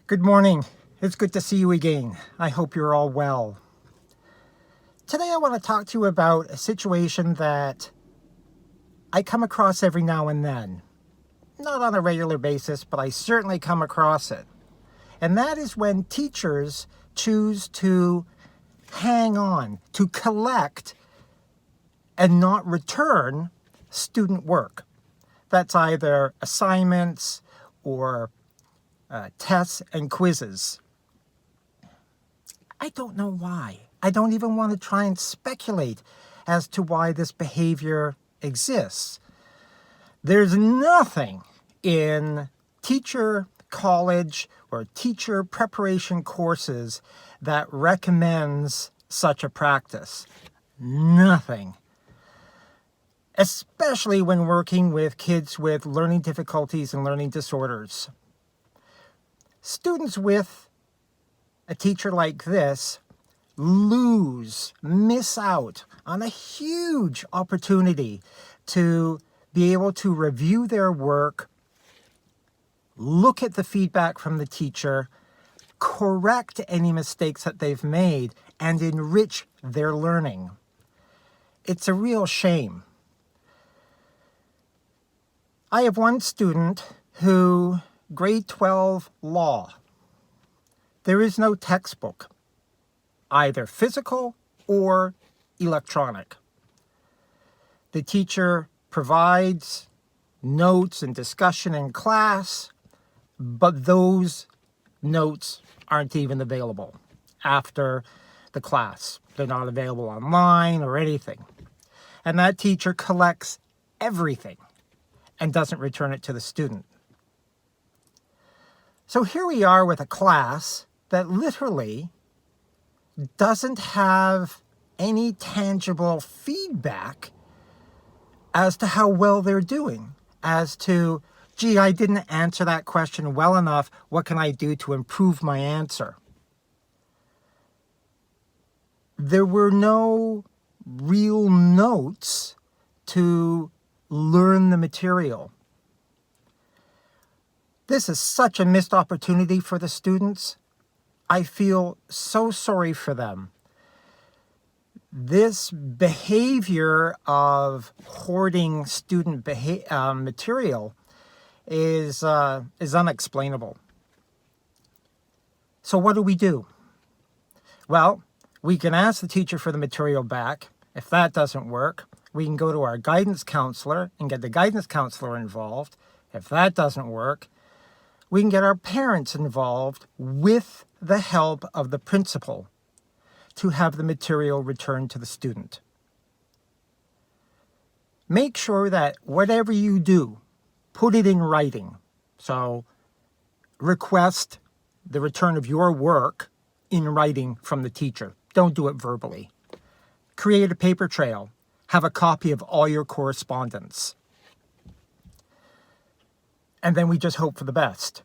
Good morning. It's good to see you again. I hope you're all well. Today I want to talk to you about a situation that I come across every now and then. Not on a regular basis, but I certainly come across it. And that is when teachers choose to hang on, to collect and not return student work. That's either assignments or tests and quizzes. I don't know why. I don't even want to try and speculate as to why this behavior exists. There's nothing in teacher college or teacher preparation courses that recommends such a practice. Nothing. Especially when working with kids with learning difficulties and learning disorders. Students with a teacher like this miss out on a huge opportunity to be able to review their work, look at the feedback from the teacher, correct any mistakes that they've made, and enrich their learning. It's a real shame. I have one student who, grade 12 law, there is no textbook, either physical or electronic. The teacher provides notes and discussion in class, but those notes aren't even available after the class. They're not available online or anything. And that teacher collects everything and doesn't return it to the student. So here we are with a class that literally doesn't have any tangible feedback as to how well they're doing, as to, gee, I didn't answer that question well enough. What can I do to improve my answer? There were no real notes to learn the material. This is such a missed opportunity for the students. I feel so sorry for them. This behavior of hoarding student material is unexplainable. So what do? Well, we can ask the teacher for the material back. If that doesn't work, we can go to our guidance counselor and get the guidance counselor involved. If that doesn't work, we can get our parents involved with the help of the principal to have the material returned to the student. Make sure that whatever you do, put it in writing. So request the return of your work in writing from the teacher. Don't do it verbally. Create a paper trail. Have a copy of all your correspondence. And then we just hope for the best.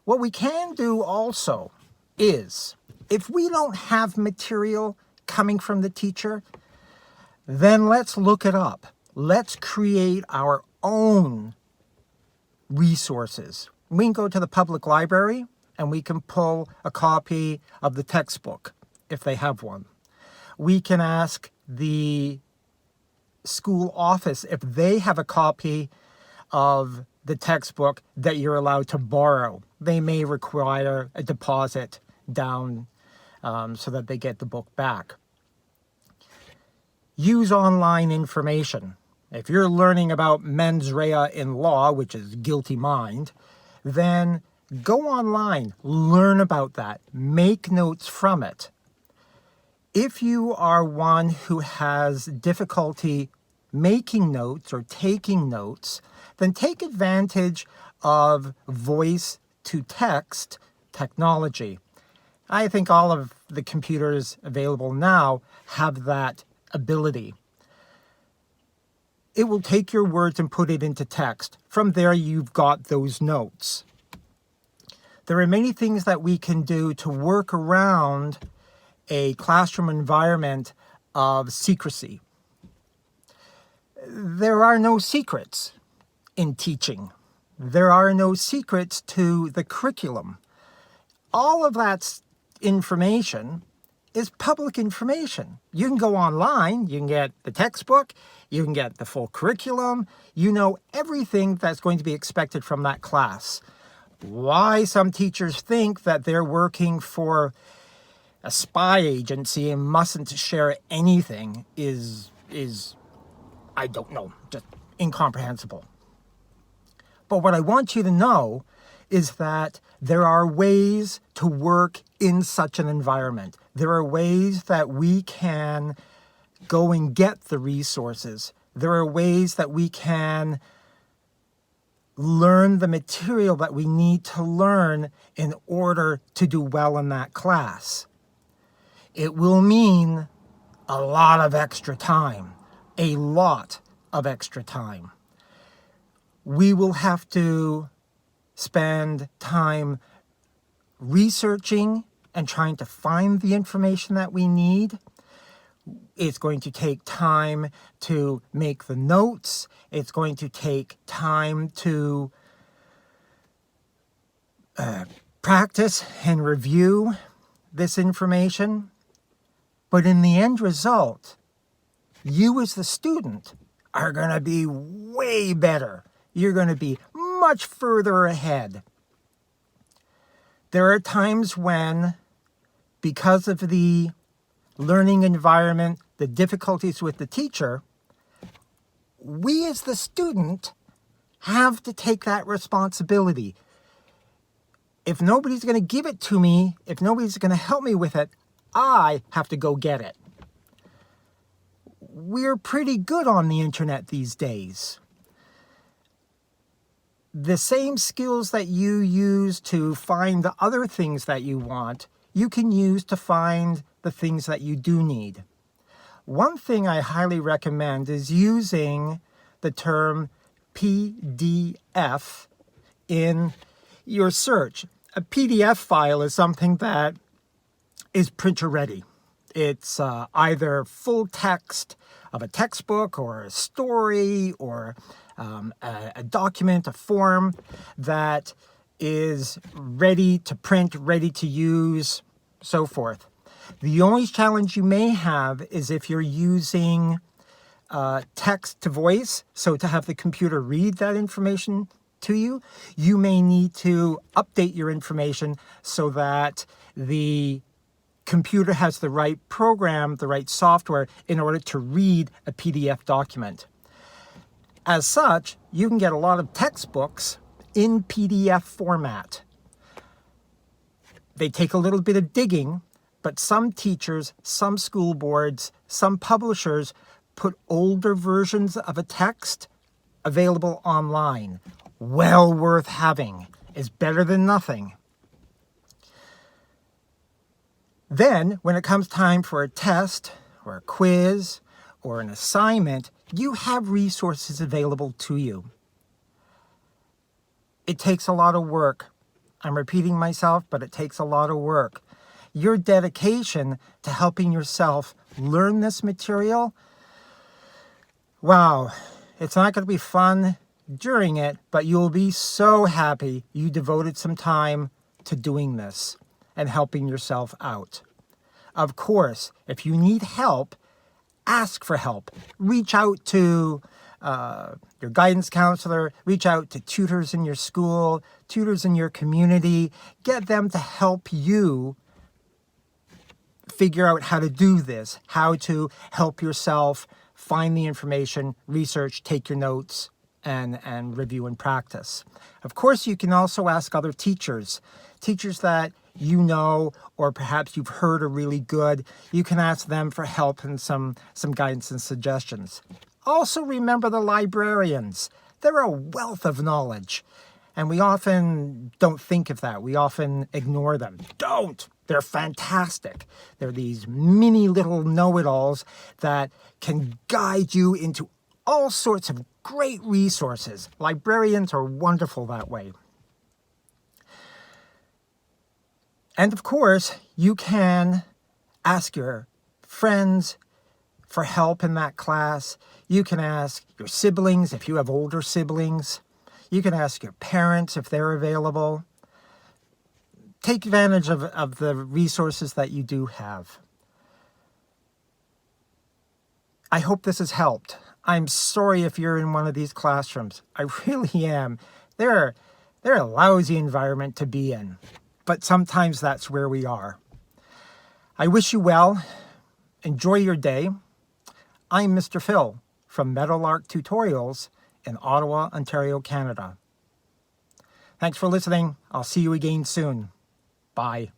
What we can do also is, if we don't have material coming from the teacher, then let's look it up. Let's create our own resources. We can go to the public library and we can pull a copy of the textbook if they have one. We can ask the school office if they have a copy of the textbook that you're allowed to borrow. They may require a deposit down so that they get the book back. Use online information. If you're learning about mens rea in law, which is guilty mind, then go online, learn about that, make notes from it. If you are one who has difficulty making notes or taking notes, then take advantage of voice to text technology. I think all of the computers available now have that ability. It will take your words and put it into text. From there, you've got those notes. There are many things that we can do to work around a classroom environment of secrecy. There are no secrets in teaching. There are no secrets to the curriculum. All of that information is public information. You can go online, you can get the textbook, you can get the full curriculum, you know everything that's going to be expected from that class. Why some teachers think that they're working for a spy agency and mustn't share anything is I don't know, just incomprehensible. But what I want you to know is that there are ways to work in such an environment. There are ways that we can go and get the resources. There are ways that we can learn the material that we need to learn in order to do well in that class. It will mean a lot of extra time, a lot of extra time. We will have to spend time researching and trying to find the information that we need. It's going to take time to make the notes. It's going to take time to practice and review this information. But in the end result, you as the student are going to be way better. You're going to be much further ahead. There are times when, because of the learning environment, the difficulties with the teacher, we as the student have to take that responsibility. If nobody's going to give it to me, if nobody's going to help me with it, I have to go get it. We're pretty good on the internet these days. The same skills that you use to find the other things that you want, you can use to find the things that you do need. One thing I highly recommend is using the term PDF in your search. A PDF file is something that is printer ready. It's either full text of a textbook or a story or a document, a form that is ready to print, ready to use, so forth. The only challenge you may have is if you're using text to voice, so to have the computer read that information to you, you may need to update your information so that the computer has the right program, the right software in order to read a PDF document. As such, you can get a lot of textbooks in PDF format. They take a little bit of digging, but some teachers, some school boards, some publishers put older versions of a text available online. Well worth having. It's better than nothing. Then, when it comes time for a test or a quiz or an assignment, you have resources available to you. It takes a lot of work. I'm repeating myself, but it takes a lot of work. Your dedication to helping yourself learn this material, wow, it's not going to be fun during it, but you'll be so happy you devoted some time to doing this and helping yourself out. Of course, if you need help, ask for help. Reach out to your guidance counselor, reach out to tutors in your school, tutors in your community. Get them to help you figure out how to do this, how to help yourself find the information, research, take your notes, and review and practice. Of course, you can also ask other teachers that you know, or perhaps you've heard are really good. You can ask them for help and some guidance and suggestions. Also remember the librarians. They're a wealth of knowledge, and we often don't think of that. We often ignore them. Don't! They're fantastic. They're these mini little know-it-alls that can guide you into all sorts of great resources. Librarians are wonderful that way. And of course, you can ask your friends for help in that class. You can ask your siblings if you have older siblings. You can ask your parents if they're available. Take advantage of the resources that you do have. I hope this has helped. I'm sorry if you're in one of these classrooms. I really am. They're a lousy environment to be in, but sometimes that's where we are. I wish you well. Enjoy your day. I'm Mr. Phil from Meadowlark Tutorials in Ottawa, Ontario, Canada. Thanks for listening. I'll see you again soon. Bye.